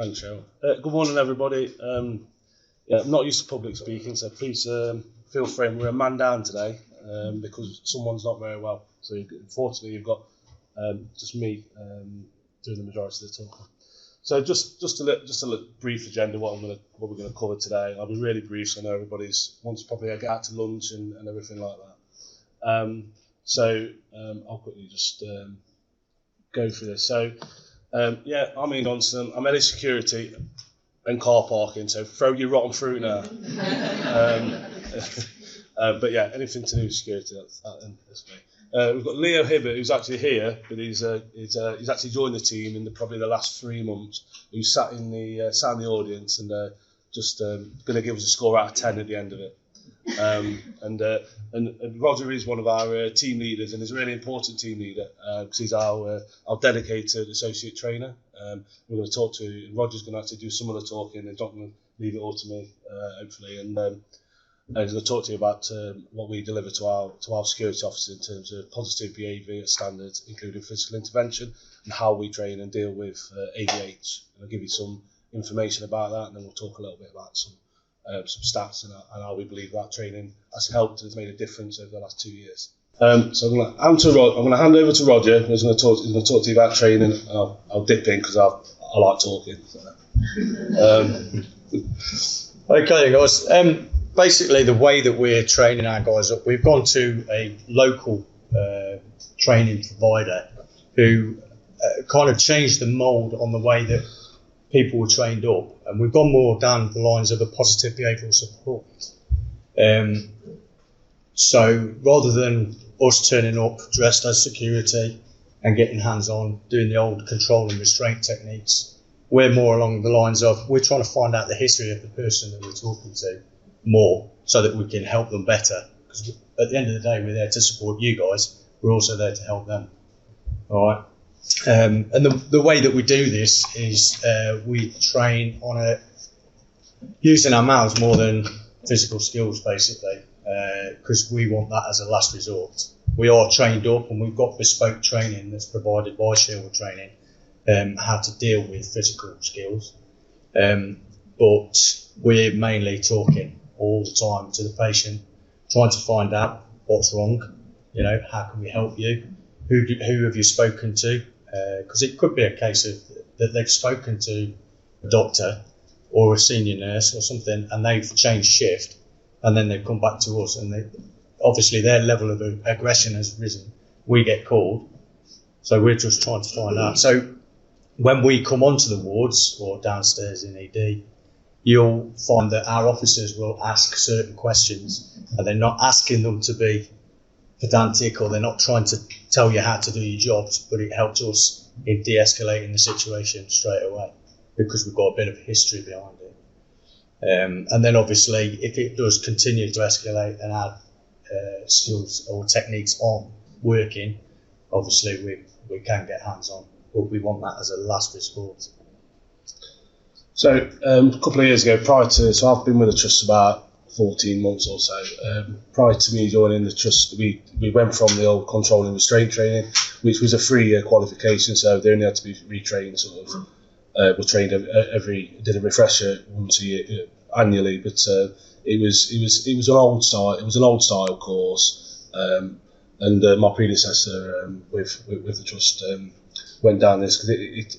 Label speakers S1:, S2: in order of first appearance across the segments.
S1: Thanks, Cheryl. Good morning, everybody. Yeah, I'm not used to public speaking, so please feel free. We're a man down today because someone's not very well. So unfortunately, you've got just me doing the majority of the talking. So just a brief agenda. What we're going to cover today. I'll be really brief, so I know everybody's wants to probably get out to lunch and everything like that. I'll quickly just go through this. So. Yeah, I'm Ian Johnston. I'm head of security and car parking, so throw your rotten fruit now. But yeah, anything to do with security, that's me. We've got Leo Hibbert, who's actually here, but he's actually joined the team in probably the last 3 months. Who's sat in the audience and just going to give us a score out of 10 at the end of it. And Roger is one of our team leaders, and is a really important team leader because he's our dedicated associate trainer. We're going to talk to Roger's going to actually do some of the talking, and he's not going to leave it all to me, hopefully. And he's going to talk to you about what we deliver to our security officers in terms of positive behaviour standards, including physical intervention, and how we train and deal with AVH. And I'll give you some information about that, and then we'll talk a little bit about some stats and how we believe that training has helped and has made a difference over the last 2 years. So I'm going to hand over to Roger, who's going to talk to you about training. I'll dip in because I like talking. So.
S2: Okay, guys. Basically, the way that we're training our guys up, we've gone to a local training provider who kind of changed the mould on the way that people were trained up, and we've gone more down the lines of a positive behavioural support. So rather than us turning up dressed as security and getting hands-on, doing the old control and restraint techniques, we're more along the lines of we're trying to find out the history of the person that we're talking to more so that we can help them better. Because at the end of the day, we're there to support you guys. We're also there to help them. All right. And the way that we do this is we train on using our mouths more than physical skills, basically, because we want that as a last resort. We are trained up, and we've got bespoke training that's provided by Sherwood Training, how to deal with physical skills. But we're mainly talking all the time to the patient, trying to find out what's wrong. You know, how can we help you? Who have you spoken to? Because it could be a case of that they've spoken to a doctor or a senior nurse or something, and they've changed shift, and then they've come back to us, and obviously their level of aggression has risen. We get called, so we're just trying to find out. So when we come onto the wards or downstairs in ED, you'll find that our officers will ask certain questions, and they're not asking them to be pedantic, or they're not trying to tell you how to do your jobs, but it helps us in de-escalating the situation straight away because we've got a bit of history behind it. And then obviously if it does continue to escalate and our skills or techniques aren't working, obviously we can get hands-on, but we want that as a last resort.
S1: So a couple of years ago, so I've been with the trust about 14 months or so. Prior to me joining the trust, we went from the old control and restraint training, which was a 3-year qualification, so they only had to be retrained sort of. Were trained did a refresher once a year annually, but it was an old style course, and my predecessor with the trust went down this because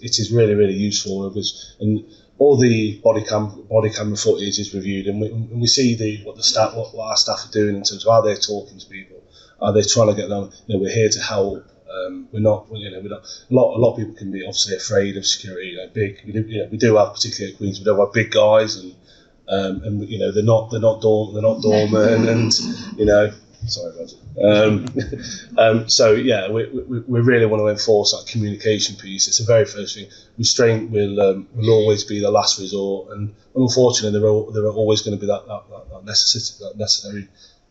S1: it is really, really useful. And all the body camera footage is reviewed, and we see what our staff are doing in terms of how they're talking to people. Are they trying to get them? We're here to help. We're not. A lot of people can be obviously afraid of security. We do have, particularly at Queens, we do have big guys, and they're not dormant, and Sorry, Roger. So yeah, we really want to enforce that communication piece. It's the very first thing. Restraint will always be the last resort, and unfortunately, there are always going to be that necessary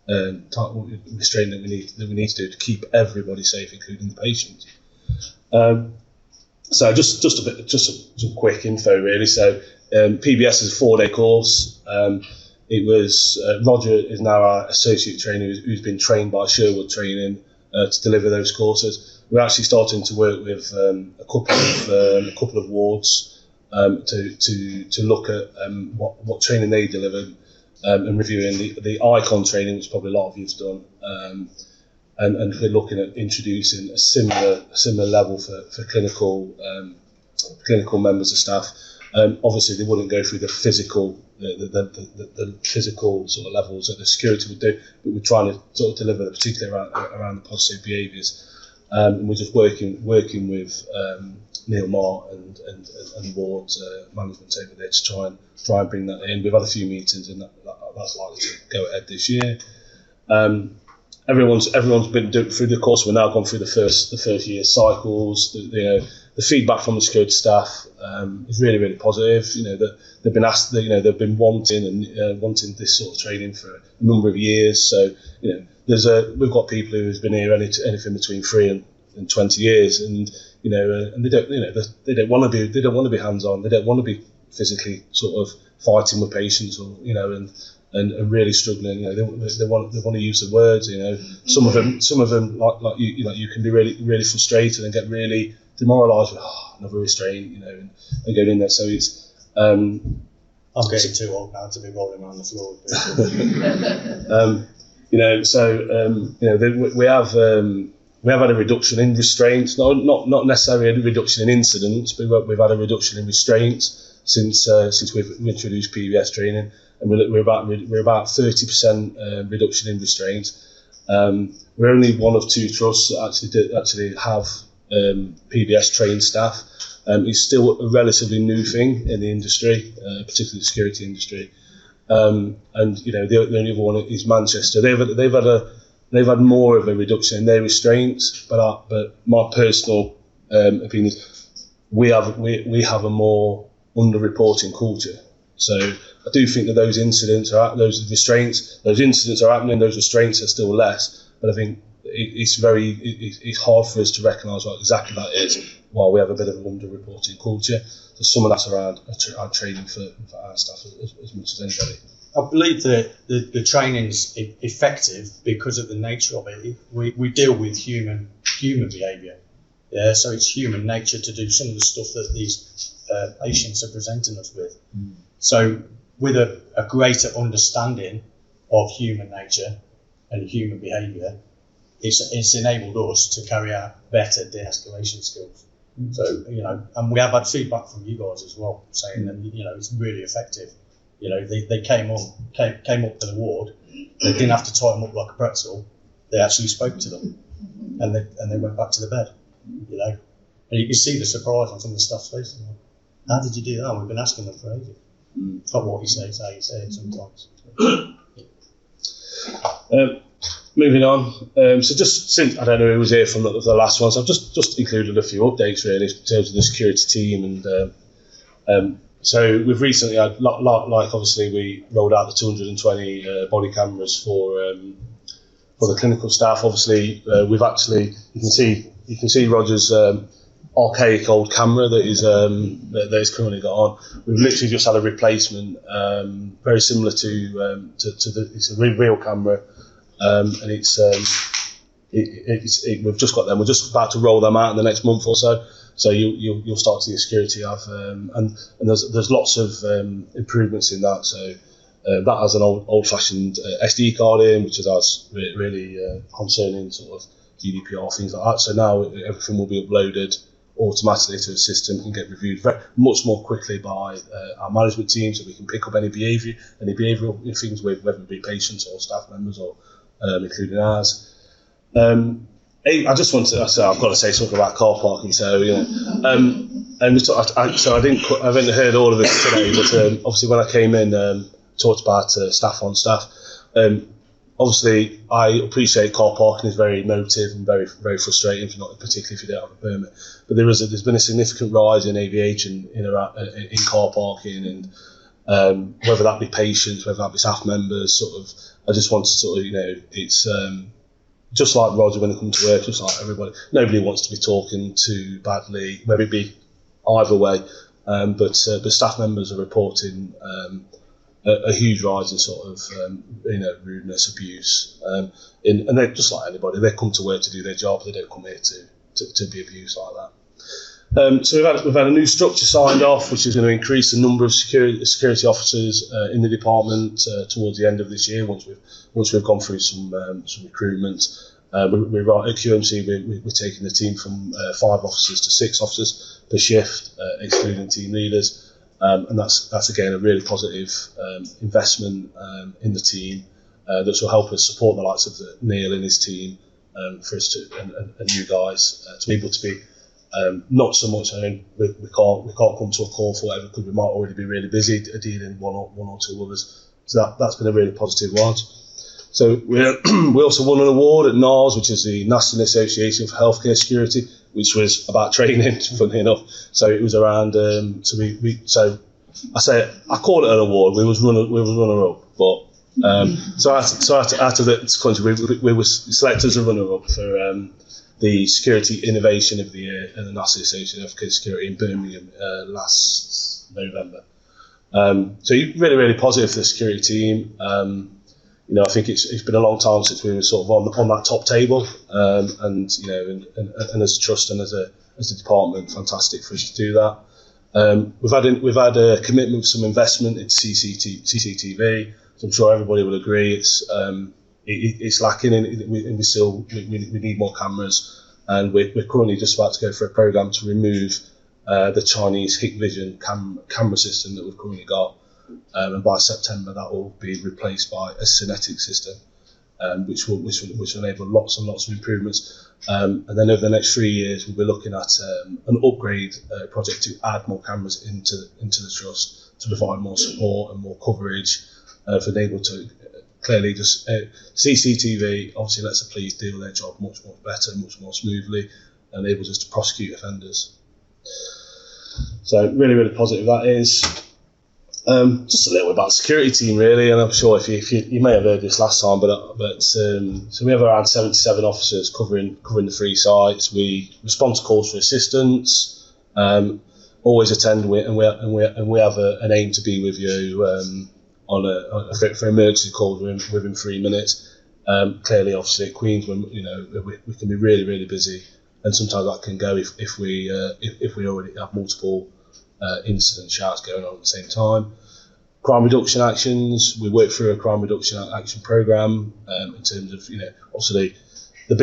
S1: type of restraint that we need to do to keep everybody safe, including the patient. So just some quick info really. So PBS is a 4-day course. It was Roger is now our associate trainer who's been trained by Sherwood Training to deliver those courses. We're actually starting to work with a couple of wards to look at what training they delivered, and reviewing the icon training, which probably a lot of you've done, and we're looking at introducing a similar level for clinical members of staff. Obviously, they wouldn't go through the physical physical sort of levels that the security would do, but we're trying to sort of deliver, particularly around the positive behaviours. And we're just working with Neil Marr and the ward's management over there to try and bring that in. We've had a few meetings, and that's likely to go ahead this year. Everyone's been through the course. We're now gone through the first year cycles. The feedback from the security staff is really positive. That they've been asked, they've been wanting this sort of training for a number of years. So we've got people who've been here anything between 3 and 20 years, and and they don't want to be hands on. They don't want to be physically sort of fighting with patients, or and really struggling. They want to use the words. Some of them like you can be really frustrated and get really demoralised with another restraint, and going in there. So it's
S2: I'm getting too old now to be rolling around the floor. We have had a reduction in restraints, not necessarily a reduction in incidents, but we've had a reduction in restraints since we've introduced PBS training, and we're about 30% reduction in restraints. We're only one of 2 trusts that actually have PBS trained staff. It's still a relatively new thing in the industry, particularly the security industry. And the only other one is Manchester. They've had more of a reduction in their restraints, but my personal opinion is we have a more under-reporting culture. So I do think that those incidents are happening, those restraints are still less. But I think it's hard for us to recognise what exactly that is, while we have a bit of an under-reporting culture. So some of that's around our training for our staff as much as anybody. I believe that the training's effective because of the nature of it. We deal with human behaviour, so it's human nature to do some of the stuff that these patients are presenting us with. So with a greater understanding of human nature and human behaviour, it's enabled us to carry out better de-escalation skills. So and we have had feedback from you guys as well, saying that it's really effective. They came up to the ward. They didn't have to tie them up like a pretzel. They actually spoke to them, and they went back to the bed. And you can see the surprise on some of the staff's faces. How did you do that? We've been asking them for ages. It's not what you say, it's how you say it sometimes.
S1: Moving on. So just since I don't know who was here from the last one, so I've just included a few updates really in terms of the security team, and so we've recently had, like obviously we rolled out the 220 body cameras for the clinical staff. Obviously we've actually you can see Roger's archaic old camera that is currently got on. We've literally just had a replacement, very similar to it's a real camera, and we've just got them. We're just about to roll them out in the next month or so. So you'll start to see a security have, and there's lots of improvements in that. So that has an old-fashioned SD card in, which has really concerning sort of GDPR things like that. So now everything will be uploaded automatically to a system and get reviewed much more quickly by our management team, so we can pick up any behavioural things, whether it be patients or staff members, or including ours. I just want to say I've got to say something about car parking. So and so I haven't heard all of it today, but obviously when I came in, talked about staff on staff. Obviously, I appreciate car parking is very emotive and very frustrating, particularly if you don't have a permit. But there's been a significant rise in AVH in car parking, and whether that be patients, whether that be staff members, sort of. I just want to sort of it's. Just like Roger when they come to work, just like everybody, nobody wants to be talking to badly, whether it be either way. But staff members are reporting a huge rise in sort of rudeness, abuse, and they're just like anybody. They come to work to do their job. They don't come here to be abused like So we've had a new structure signed off, which is going to increase the number of security officers in the department towards the end of this year. Once we've gone through some recruitment, we're at QMC. We're taking the team from 5 officers to 6 officers per shift, excluding team leaders, and that's again a really positive investment in the team that will help us support the likes of Neil and his team, for us to and you guys to be able to be. Not so much. I mean, we can't come to a call for whatever, because we might already be really busy dealing one or two others. So that's been a really positive one. So we also won an award at NARS, which is the National Association for Healthcare Security, which was about training. Funny enough, so it was around. So I call it an award. We was runner up, but so out of the country, we were selected as a runner up for. The Security Innovation of the Year and the National Association of Healthcare Security in Birmingham last November. So really, really positive for the security team. I think it's been a long time since we were sort of on that top table, and as a trust and as a department, fantastic for us to do that. We've had a commitment for some investment into CCTV. So I'm sure everybody will agree it's lacking, and we need more cameras, and we're currently just about to go for a program to remove the Chinese Hikvision camera system that we've currently got, and by September that will be replaced by a Cinetic system, which will enable lots and lots of improvements, and then over the next 3 years we'll be looking at an upgrade project to add more cameras into the trust to provide more support and more coverage for able to. Clearly, just CCTV obviously lets the police do their job much better, much more smoothly, and enables us to prosecute offenders. So really, really positive that is. Just a little bit about the security team, really, and I'm sure if you may have heard this last time, but so we have around 77 officers covering the 3 sites. We respond to calls for assistance, always attend, and we have an aim to be with you. For emergency calls within 3 minutes. Clearly, obviously at Queen's, when we can be really, really busy, and sometimes that can go if we already have multiple incident shouts going on at the same time. Crime reduction actions. We work through a crime reduction action program in terms of obviously the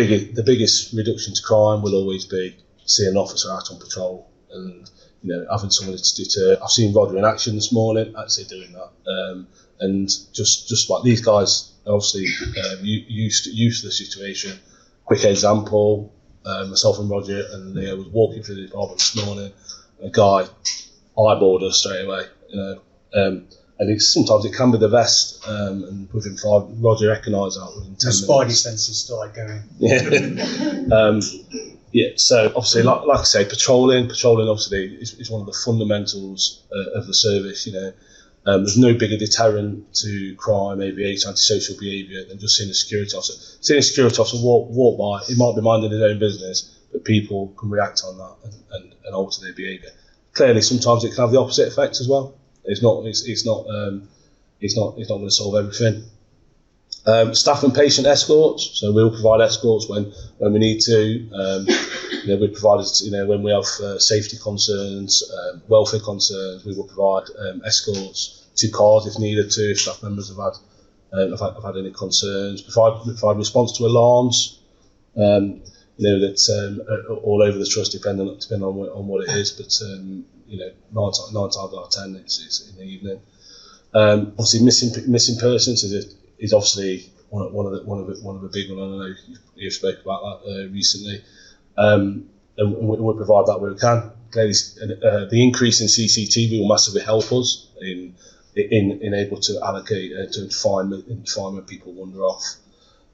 S1: biggest reduction to crime will always be seeing an officer out on patrol and having someone to deter. I've seen Roger in action this morning, actually doing that, and just like these guys, obviously used to the situation. Quick example: myself and Roger and Leo was walking through the department this morning. A guy eyeballed us straight away, and sometimes it can be the vest, and within 5, Roger recognised that within 10 minutes.
S2: The spidey senses started going.
S1: Yeah. Yeah, so obviously, like I say, patrolling obviously is one of the fundamentals of the service. There's no bigger deterrent to crime, AVH, antisocial behaviour than just seeing a security officer. Seeing a security officer walk by, he might be minding his own business, but people can react on that and alter their behaviour. Clearly, sometimes it can have the opposite effect as well. It's not going to solve everything. Staff and patient escorts, so we'll provide escorts when we need to. We provide when we have safety concerns, welfare concerns. We will provide escorts to cars if needed to. If staff members have had any concerns, provide response to alarms. That all over the trust, depending on what it is. But 9 times out of 10, it's in the evening. Obviously, missing persons is obviously one of the big ones. I know you've spoken about that recently, and we'll provide that where we can. Clearly, the increase in CCTV will massively help us in able to allocate to find when people wander off,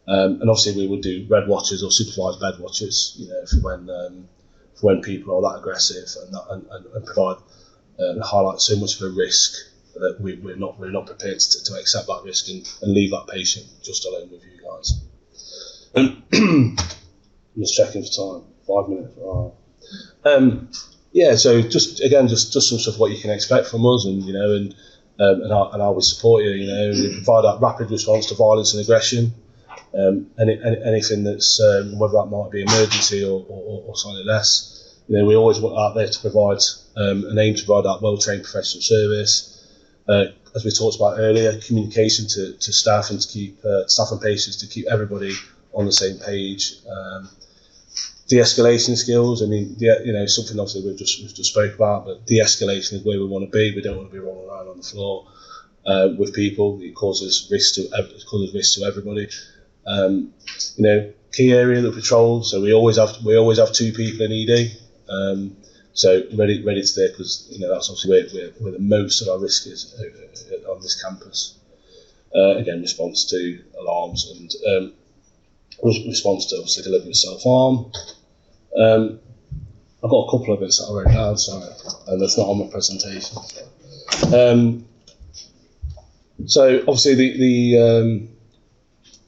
S1: and obviously we would do red watches or supervised bed watches, for when people are that aggressive and provide highlight so much of a risk that we're not prepared to accept that risk and leave that patient just alone with you guys. I'm just checking for time. 5 minutes. Right. So just some stuff what you can expect from us, and how we support you. We provide that rapid response to violence and aggression. Anything that's whether that might be emergency or slightly less. we always want out there to provide and aim to provide that well-trained professional service. As we talked about earlier, communication to staff and to keep staff and patients, to keep everybody on the same page. De-escalation skills. I mean, something obviously we've just spoke about, but de-escalation is where we want to be. We don't want to be rolling around on the floor with people. It causes risk to everybody. Key area of patrol. So we always have 2 people in ED. So ready to there, because that's obviously where the most of our risk is on this campus. Again, response to alarms and response to obviously deliberate self-harm. I've got a couple of bits that I wrote down, sorry, and that's not on my presentation. So obviously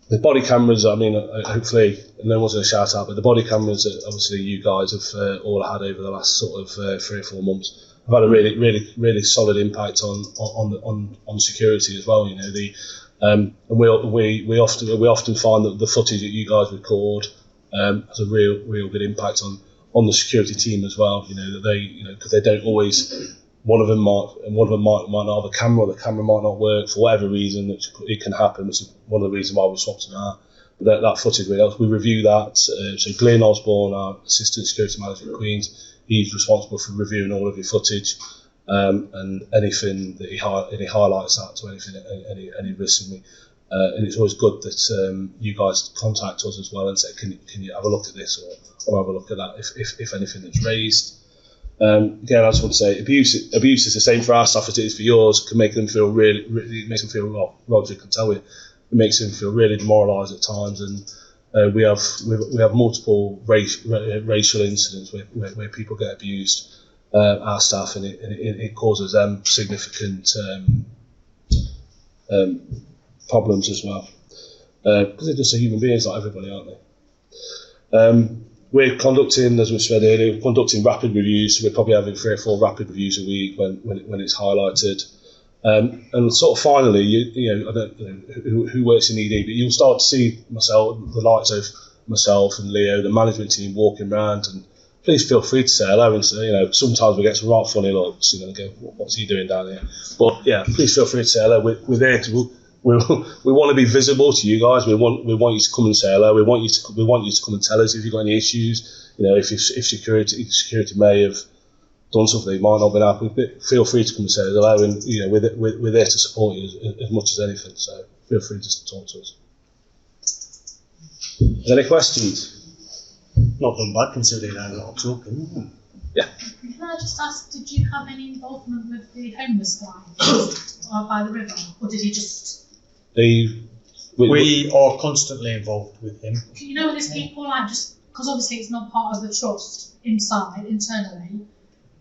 S1: the body cameras, I mean, hopefully no one's going to shout out, but the body cameras that obviously you guys have all had over the last sort of 3 or 4 months have had a really solid impact on security as well. And we often find that the footage that you guys record has a real good impact on the security team as well. That they, because they don't always. One of them might not have a camera, or the camera might not work for whatever reason. It can happen, which is one of the reasons why we're swapping that. But that footage really helps. We review that. So Glynn Osborne, our assistant security manager at Queen's, he's responsible for reviewing all of your footage and anything that he highlights that to any risk in me. And it's always good that you guys contact us as well and say, can you have a look at this or have a look at that if anything that's raised. Again, I just want to say abuse is the same for our staff as it is for yours. Can make them feel really makes them feel, well, Roger can tell you, it makes them feel really demoralised at times, and we have multiple racial incidents where people get abused, our staff, and it causes them significant problems as well, because they're just human beings like everybody, aren't they? We're conducting, as we said earlier, rapid reviews. So we're probably having 3 or 4 rapid reviews a week when it's highlighted. And sort of finally, I don't know who works in ED, but you'll start to see the likes of myself and Leo, the management team, walking around. And please feel free to say hello. And sometimes we get some right funny looks, and go, "What's he doing down here?" But yeah, please feel free to say hello. We're there to. We want to be visible to you guys. We want you to come and say hello. We want you to come and tell us if you've got any issues. If security may have done something you might not have been happy with. Feel free to come and say hello, and we're there to support you as much as anything. So feel free just to talk to us. Any questions?
S2: Not done bad considering how a lot of talking.
S1: Yeah.
S3: Can I just ask, did you have any involvement with the homeless guy by the river, or did he just?
S2: We are constantly involved with him.
S3: There's people just because obviously it's not part of the trust internally,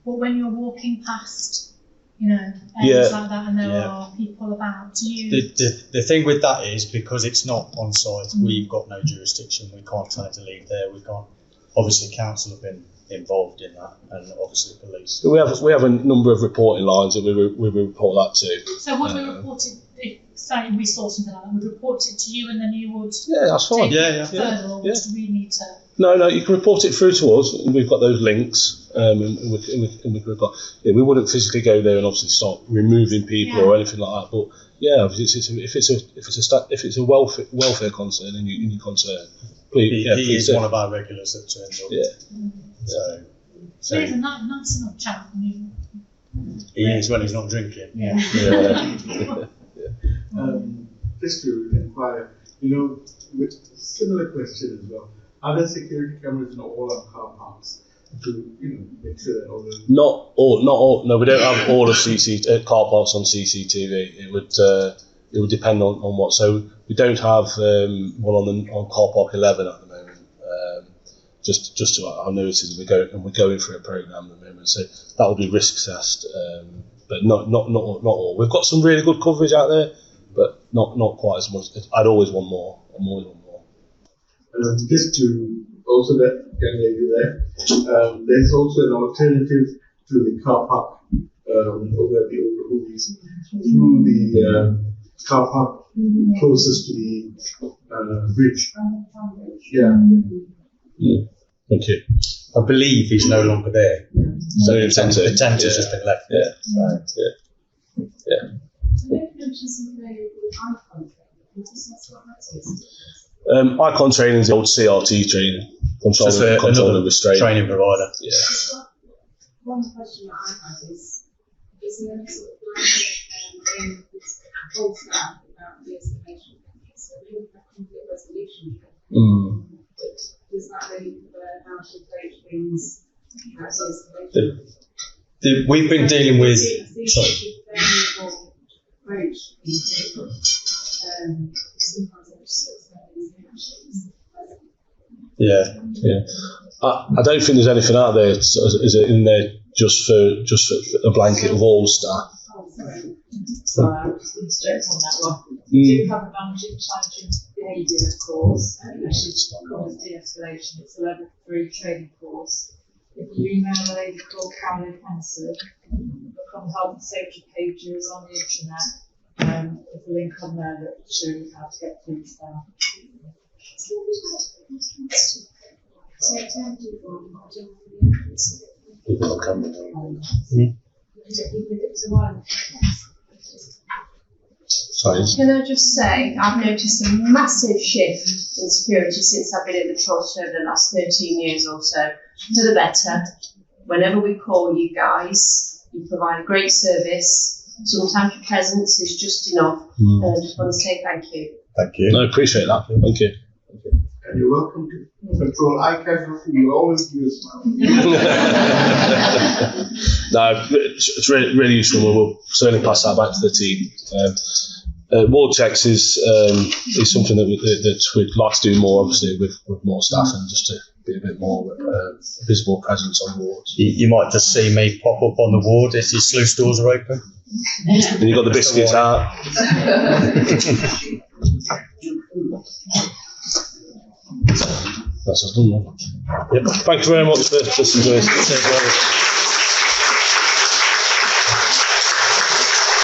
S3: but when you're walking past, areas like that, and there are people about, do you?
S2: The thing with that is because it's not on site, we've got no jurisdiction. We can't tell to leave there. We can't. Obviously, council have been involved in that, and obviously police.
S1: So we have a number of reporting lines that we report that to.
S3: So when we reported, if say we saw something like that, we'd report it to you, and then you would.
S1: Yeah, that's fine.
S3: Further, or do we need to?
S1: No, you can report it through to us, and we've got those links, and we can report. Yeah, we wouldn't physically go there and obviously start removing people or anything like that. But yeah, if it's a welfare concern and you concern, please.
S2: He is one of our regulars that turns up.
S1: Yeah.
S3: So he's a nice enough chap.
S2: He is when he's not drinking.
S1: Yeah.
S4: Just to inquire, with similar question as well. Are there security cameras in all our car parks to make sure that all the...
S1: Not all. No, we don't have all of car parks on CCTV. It would depend on what. So we don't have one on car park 11 at the moment. Just to our notices, we're going through a program at the moment. So that will be risk assessed, but not all. We've got some really good coverage out there, but not quite as much. I'd always want more.
S4: Just to also that young lady there, there's also an alternative to the car park over the overhools through the car park closest to the bridge. Yeah.
S1: Thank you.
S2: I believe he's no longer there. So the tent has just been left.
S1: Yeah. Icon training is the old CRT training, control and restraint.
S2: Training provider.
S1: Yeah.
S5: One question that I have is there any sort of in old staff about the estimation? So we have conflict resolution. Does that mean how to approach things at the estimation?
S2: We've been dealing with.
S5: Approach. Sometimes I just
S1: Yeah. I don't think there's anything out there. Is it in there just for a blanket of all staff?
S5: Sorry, I was going to stress on that one. We do have a managing challenging behaviour course, which is called de-escalation. It's a level 3 training course. If you email a lady called Caroline Henson, look on the health and safety pages on the internet, there's a link on there that shows you how to get through stuff.
S1: Sorry.
S6: Can I just say, I've noticed a massive shift in security since I've been at the trust over the last 13 years or so, for the better. Whenever we call you guys, you provide a great service. Sometimes your presence is just enough. And I just want to say thank you.
S2: Thank you.
S1: No, I appreciate that. Thank you.
S4: And you're welcome to control eye casualty. You always do a smile.
S1: No, it's really useful. We'll certainly pass that back to the team. Ward checks is something that we'd like to do more, obviously, with more staff and just to be a bit more visible presence on wards.
S2: You might just see me pop up on the ward if your sluice doors are open.
S1: And you've got the biscuits out. That's us done. Yep. Thank you very much for listening to us.